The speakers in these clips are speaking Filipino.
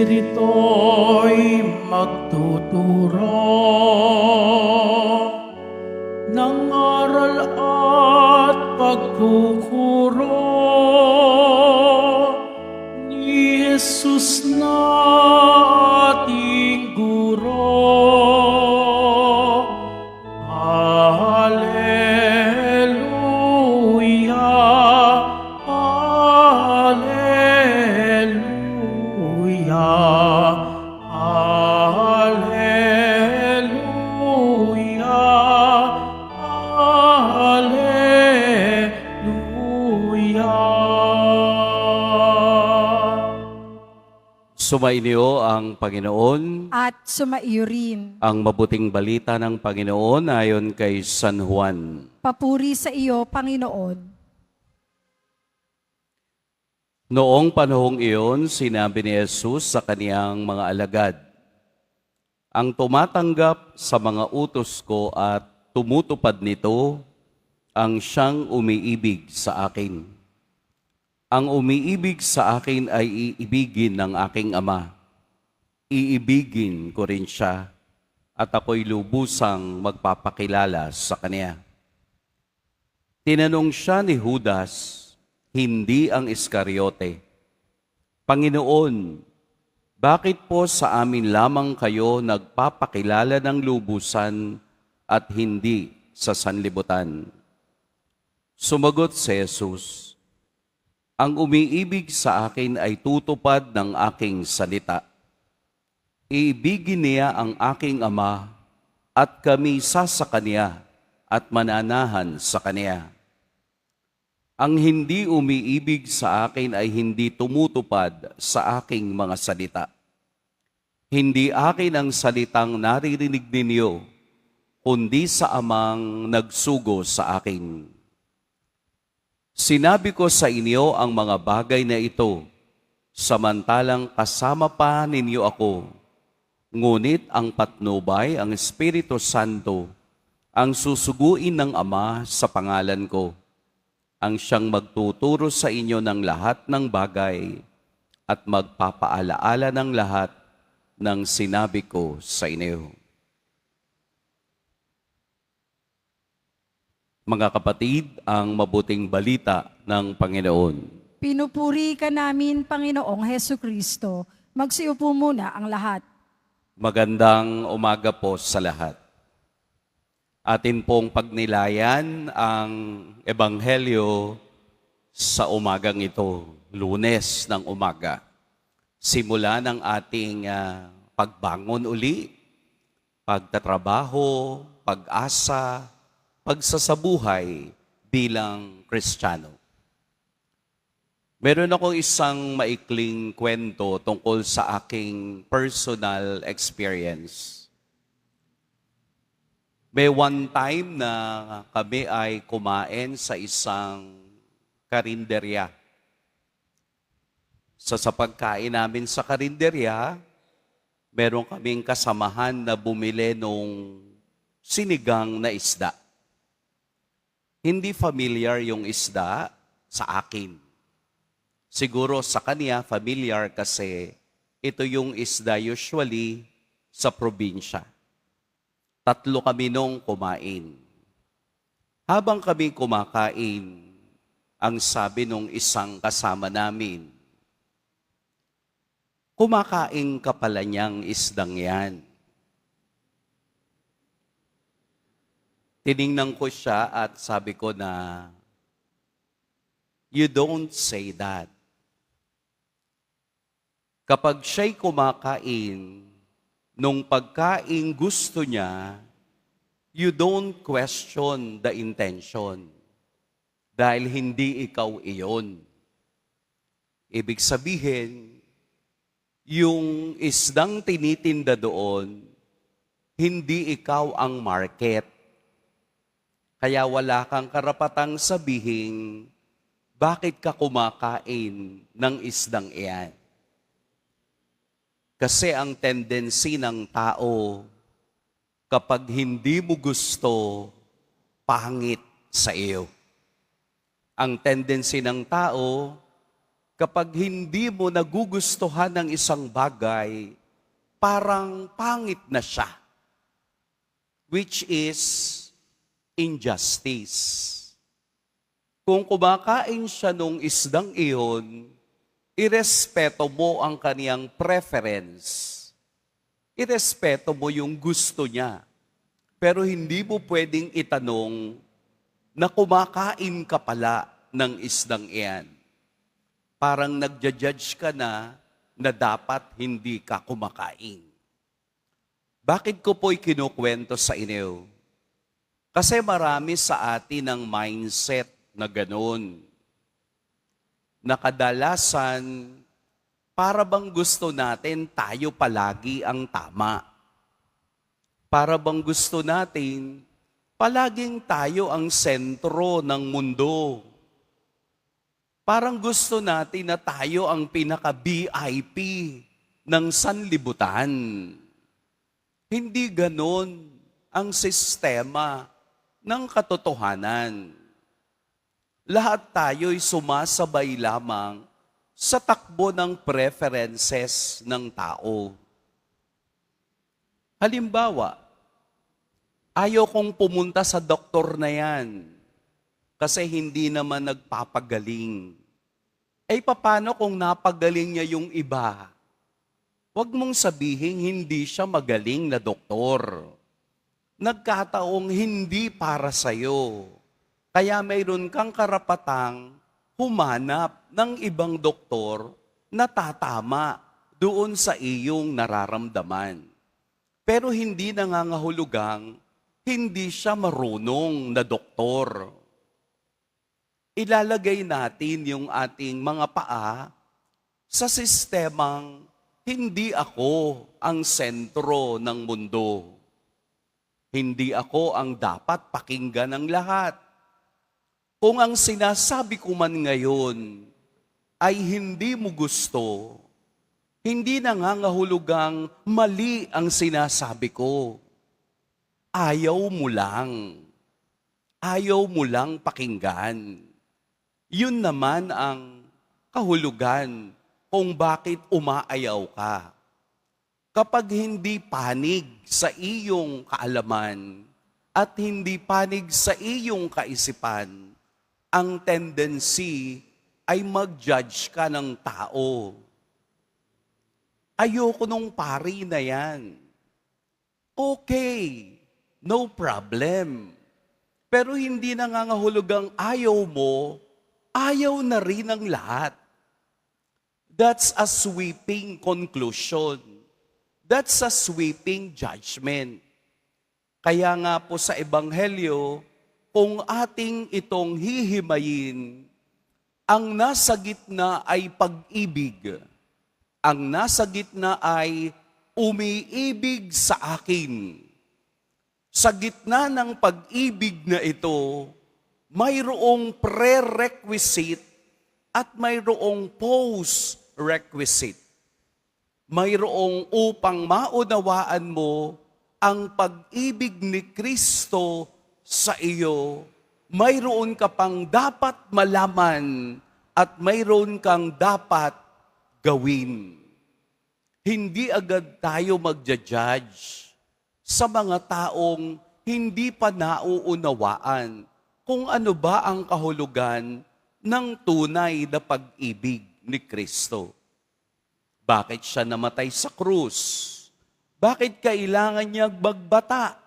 Espirito'y magtuturo ng aral at pagkukuro ni Jesus na ating guro. Sumainyo ang Panginoon. At sumaiyo rin. Ang mabuting balita ng Panginoon ayon kay San Juan. Papuri sa iyo, Panginoon. Noong panahong iyon, sinabi ni Jesus sa kaniyang mga alagad, "Ang tumatanggap sa mga utos ko at tumutupad nito, ang siyang umiibig sa akin. Ang umiibig sa akin ay iibigin ng aking Ama. Iibigin ko rin siya at ako'y lubusang magpapakilala sa kaniya." Tinanong siya ni Judas, hindi ang Iscariote, "Panginoon, bakit po sa amin lamang kayo nagpapakilala ng lubusan at hindi sa sanlibutan?" Sumagot si Jesus, "Ang umiibig sa akin ay tutupad ng aking salita. Iibigin niya ang aking Ama at kami sa kaniya at mananahan sa kaniya. Ang hindi umiibig sa akin ay hindi tumutupad sa aking mga salita. Hindi akin ang salitang naririnig ninyo, kundi sa Amang nagsugo sa akin. Sinabi ko sa inyo ang mga bagay na ito, samantalang kasama pa ninyo ako. Ngunit ang patnubay, ang Espiritu Santo, ang susuguin ng Ama sa pangalan ko, ang siyang magtuturo sa inyo ng lahat ng bagay at magpapaalaala ng lahat ng sinabi ko sa inyo." Mga kapatid, ang mabuting balita ng Panginoon. Pinupuri ka namin, Panginoong Hesu Kristo. Magsiupo muna ang lahat. Magandang umaga po sa lahat. Atin pong pagnilayan ang Ebanghelyo sa umagang ito, Lunes ng umaga. Simula ng ating pagbangon uli, pagtatrabaho, pag-asa, pagsasabuhay bilang Kristiyano. Meron akong isang maikling kwento tungkol sa aking personal experience. May one time na kami ay kumain sa isang karinderya. Sa pagkain namin sa karinderya, meron kaming kasamahan na bumili nung sinigang na isda. Hindi familiar yung isda sa akin. Siguro sa kanya familiar kasi ito yung isda usually sa probinsya. 3 kami nung kumain. Habang kami kumakain, ang sabi nung isang kasama namin, "Kumakain ka pala niyang isdang yan." Tiningnan ko siya at sabi ko na, "You don't say that." Kapag siya'y kumakain, nung pagkain gusto niya, you don't question the intention. Dahil hindi ikaw iyon. Ibig sabihin, yung isdang tinitinda doon, hindi ikaw ang market. Kaya wala kang karapatang sabihin, bakit ka kumakain ng isdang iyan? Kasi ang tendency ng tao, kapag hindi mo gusto, pangit sa iyo. Ang tendency ng tao, kapag hindi mo nagugustuhan ng isang bagay, parang pangit na siya. Which is injustice. Kung kumakain siya nung isdang iyon, irespeto mo ang kaniyang preference. Irespeto mo yung gusto niya. Pero hindi mo pwedeng itanong na kumakain ka pala ng isdang iyan. Parang nagja-judge ka na dapat hindi ka kumakain. Bakit ko po'y kinukwento sa inyo? Kasi marami sa atin ang mindset na ganun. Na kadalasan, para bang gusto natin tayo palagi ang tama. Para bang gusto natin, palaging tayo ang sentro ng mundo. Parang gusto natin na tayo ang pinaka-VIP ng sanlibutan. Hindi ganon ang sistema ng katotohanan. Lahat tayo'y sumasabay lamang sa takbo ng preferences ng tao. Halimbawa, ayaw kong pumunta sa doktor na yan kasi hindi naman nagpapagaling. Paano kung napagaling niya yung iba? Huwag mong sabihin hindi siya magaling na doktor. Nagkataong hindi para sa'yo. Kaya mayroon kang karapatang humanap ng ibang doktor na tatama doon sa iyong nararamdaman. Pero hindi nangangahulugang hindi siya marunong na doktor. Ilalagay natin yung ating mga paa sa sistemang hindi ako ang sentro ng mundo. Hindi ako ang dapat pakinggan ng lahat. Kung ang sinasabi ko man ngayon ay hindi mo gusto, hindi nangangahulugang mali ang sinasabi ko. Ayaw mo lang. Ayaw mo lang pakinggan. Yun naman ang kahulugan kung bakit umaayaw ka. Kapag hindi panig sa iyong kaalaman at hindi panig sa iyong kaisipan, ang tendency ay mag-judge ka ng tao. Ayoko nung pari na yan. Okay, no problem. Pero hindi nangangahulugang ayaw mo, ayaw na rin ng lahat. That's a sweeping conclusion. That's a sweeping judgment. Kaya nga po sa Ebanghelyo, kung ating itong hihimayin, ang nasa gitna ay pag-ibig. Ang nasa gitna ay umiibig sa akin. Sa gitna ng pag-ibig na ito, mayroong prerequisite at mayroong post-requisite. Mayroong upang maunawaan mo ang pag-ibig ni Kristo sa iyo, mayroon ka pang dapat malaman at mayroon kang dapat gawin. Hindi agad tayo magja-judge sa mga taong hindi pa nauunawaan kung ano ba ang kahulugan ng tunay na pag-ibig ni Kristo. Bakit siya namatay sa krus? Bakit kailangan niya magbata?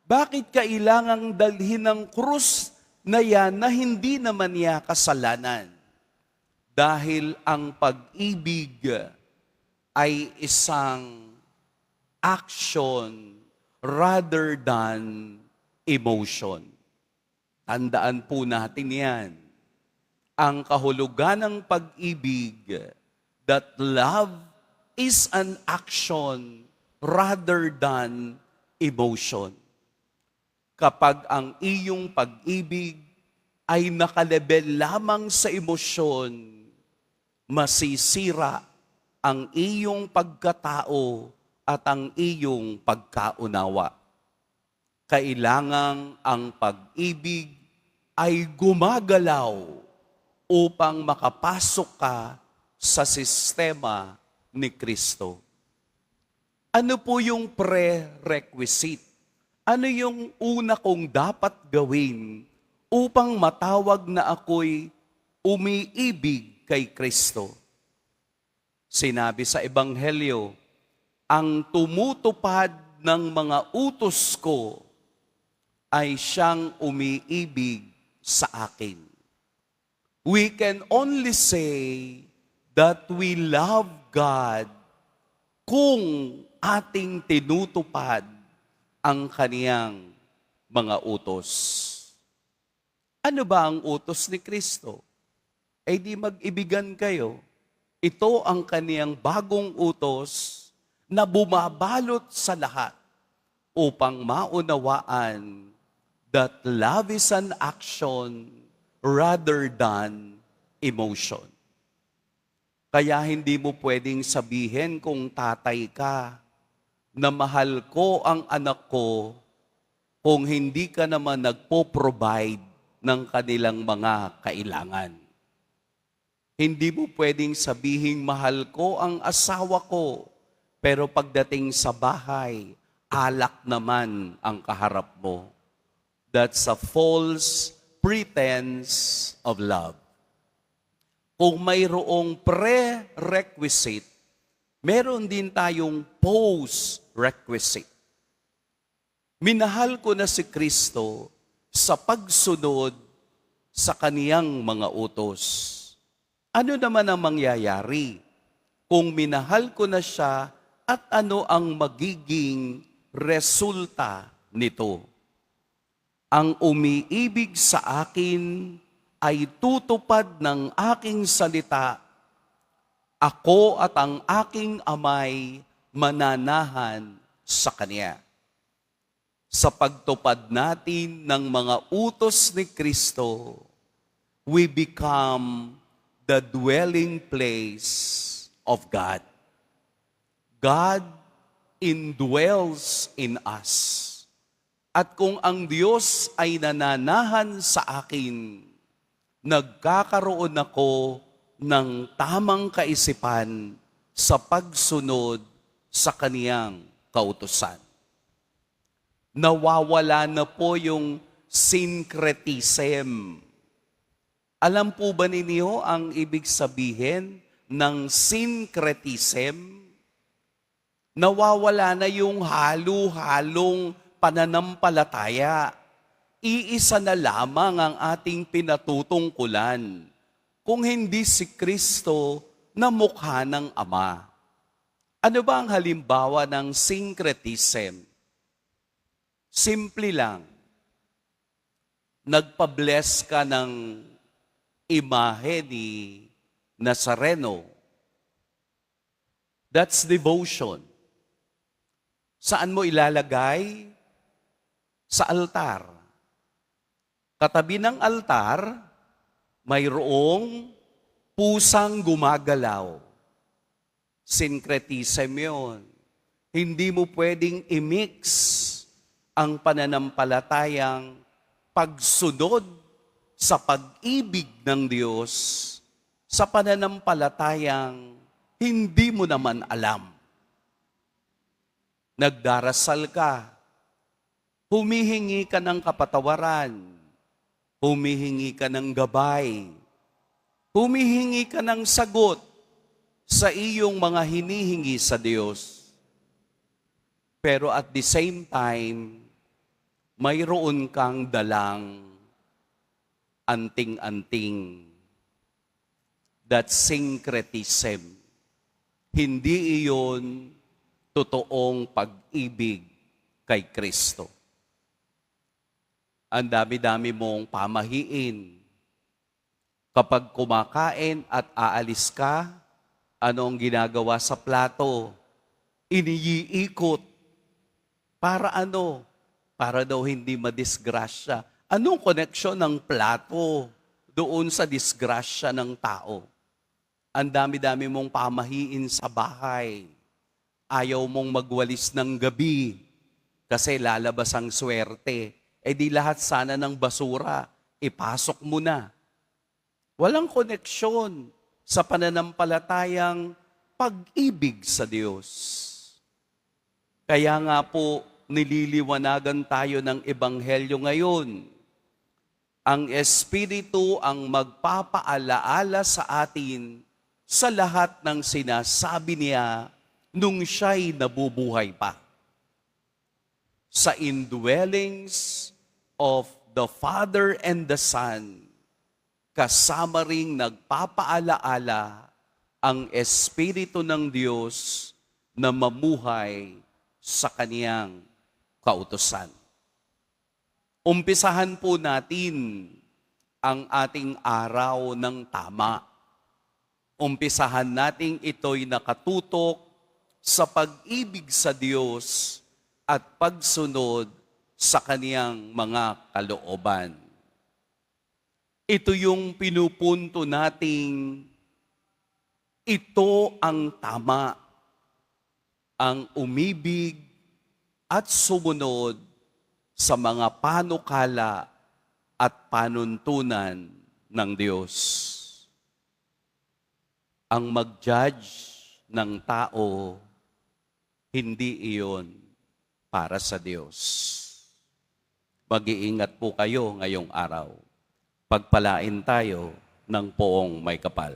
Bakit kailangang dalhin ng krus na yan na hindi naman niya kasalanan? Dahil ang pag-ibig ay isang action rather than emotion. Tandaan po natin yan. Ang kahulugan ng pag-ibig, that love is an action rather than emotion. kapag ang iyong pag-ibig ay nakalebel lamang sa emosyon, masisira ang iyong pagkatao at ang iyong pagkaunawa. Kailangang ang pag-ibig ay gumagalaw upang makapasok ka sa sistema ni Kristo. Ano po yung prerequisite? Ano yung una kong dapat gawin upang matawag na ako'y umiibig kay Kristo? Sinabi sa Ebanghelyo, ang tumutupad ng mga utos ko ay siyang umiibig sa akin. We can only say that we love God kung ating tinutupad ang kaniyang mga utos. Ano ba ang utos ni Kristo? Eh di mag-ibigan kayo. Ito ang kaniyang bagong utos na bumabalot sa lahat upang maunawaan that love is an action rather than emotion. Kaya hindi mo pwedeng sabihin kung tatay ka na mahal ko ang anak ko kung hindi ka naman nagpo-provide ng kanilang mga kailangan. Hindi mo pwedeng sabihin mahal ko ang asawa ko, pero pagdating sa bahay, alak naman ang kaharap mo. That's a false pretense of love. Kung mayroong prerequisite, meron din tayong post-requisite. Minahal ko na si Kristo sa pagsunod sa kaniyang mga utos. Ano naman ang mangyayari kung minahal ko na siya at ano ang magiging resulta nito? Ang umiibig sa akin ay tutupad ng aking salita. Ako at ang aking amay mananahan sa Kanya. Sa pagtupad natin ng mga utos ni Kristo, we become the dwelling place of God. God indwells in us. At kung ang Diyos ay nananahan sa akin, nagkakaroon ako ng tamang kaisipan sa pagsunod sa kaniyang kautusan. Nawawala na po yung syncretism. Alam po ba ninyo ang ibig sabihin ng syncretism? Nawawala na yung halo-halong pananampalataya. Iisa na lamang ang ating pinatutungkulan, kung hindi si Kristo na mukha ng Ama. Ano ba ang halimbawa ng syncretism? Simple lang. Nagpa-bless ka ng imahe ni Nazareno. That's devotion. Saan mo ilalagay? Sa altar. Katabi ng altar, mayroong pusang gumagalaw. Syncretism yun. Hindi mo pwedeng i-mix ang pananampalatayang pagsunod sa pag-ibig ng Diyos sa pananampalatayang hindi mo naman alam. Nagdarasal ka, humihingi ka ng kapatawaran, humihingi ka ng gabay, humihingi ka ng sagot sa iyong mga hinihingi sa Diyos. Pero at the same time, mayroon kang dalang anting-anting. That syncretism. Hindi iyon totoong pag-ibig kay Kristo. Ang dami-dami mong pamahiin. Kapag kumakain at aalis ka, ano ang ginagawa sa plato? Iniiikot. Para ano? para daw hindi madisgrasya. Anong koneksyon ng plato doon sa disgrasya ng tao? Ang dami-dami mong pamahiin sa bahay. Ayaw mong magwalis ng gabi kasi lalabas ang swerte. Eh di lahat sana ng basura, ipasok mo na. Walang koneksyon sa pananampalatayang pag-ibig sa Diyos. Kaya nga po, nililiwanagan tayo ng Ebanghelyo ngayon. Ang Espiritu ang magpapaalaala sa atin sa lahat ng sinasabi niya nung siya'y nabubuhay pa. Sa indwellings of the Father and the Son, kasama ring nagpapaalaala ang Espiritu ng Diyos na mamuhay sa kaniyang kautusan. Umpisahan po natin ang ating araw ng tama. Umpisahan natin ito'y nakatutok sa pag-ibig sa Diyos at pagsunod sa kaniyang mga kalooban. Ito yung pinupunto nating ito ang tama, ang umibig at sumunod sa mga panukala at panuntunan ng Diyos. Ang mag-judge ng tao, hindi iyon para sa Diyos. Mag-iingat po kayo ngayong araw. Pagpalain tayo ng poong may kapal.